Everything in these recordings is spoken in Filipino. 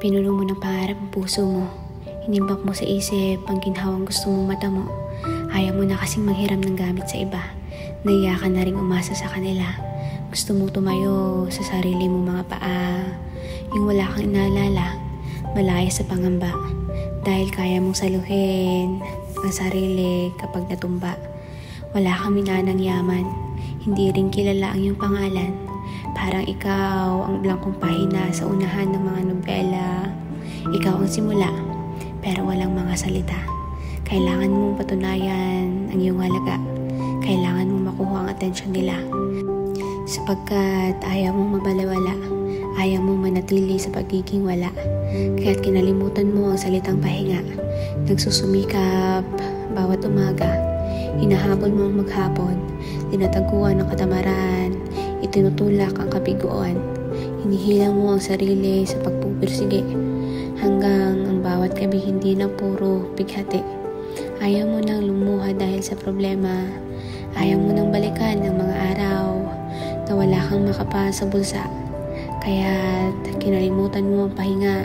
Pinuno mo ng pangarap ang puso mo. Inimbak mo sa isip ang ginhawang gusto mong mata mo. Ayaw mo na kasing manghiram ng gamit sa iba. Naiya ka na rin umasa sa kanila. Gusto mong tumayo sa sarili mong mga paa. Yung wala kang inaalala, malaya sa pangamba. Dahil kaya mong saluhin ang sarili kapag natumba. Wala kang minanang yaman. Hindi rin kilala ang iyong pangalan. Parang ikaw ang blangkong pahina sa unahan ng mga nobela. Ikaw ang simula, pero walang mga salita. Kailangan mong patunayan ang iyong halaga. Kailangan mong makuha ang atensyon nila. Sapagkat ayaw mong mabalawala. Ayaw mong manatili sa pagiging wala. Kaya't kinalimutan mo ang salitang pahinga. Nagsusumikap bawat umaga. Hinahabol mo ang maghapon. Tinataguan ang katamaran. Itinutulak ang kabiguan. Hinihilang mo ang sarili sa pagpupirsige. Hanggang ang bawat gabi hindi na puro bighati. Ayaw mo nang lumuha dahil sa problema. Ayaw mo nang balikan ang mga araw na wala kang makapa sa bulsa. Kaya't kinalimutan mo ang pahinga.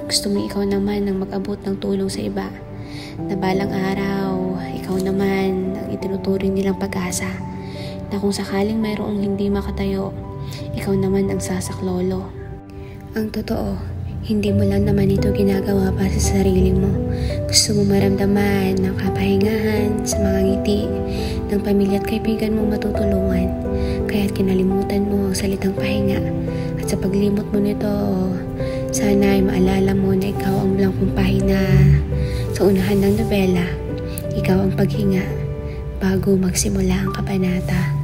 Gusto mo ikaw naman ang mag-abot ng tulong sa iba. Na balang araw, ikaw naman ang itinuturing nilang pag-asa. Na kung sakaling mayroong hindi makatayo, ikaw naman ang sasaklolo. Ang totoo, hindi mo lang naman ito ginagawa para sa sarili mo. Gusto mo maramdaman ng kapahingahan sa mga ngiti ng pamilya at kaibigan mong matutulungan. Kaya't kinalimutan mo ang salitang pahinga. At sa paglimot mo nito, sana ay maalala mo na ikaw ang blangkong pahina sa unahan ng nobela. Ikaw ang paghinga bago magsimula ang kabanata.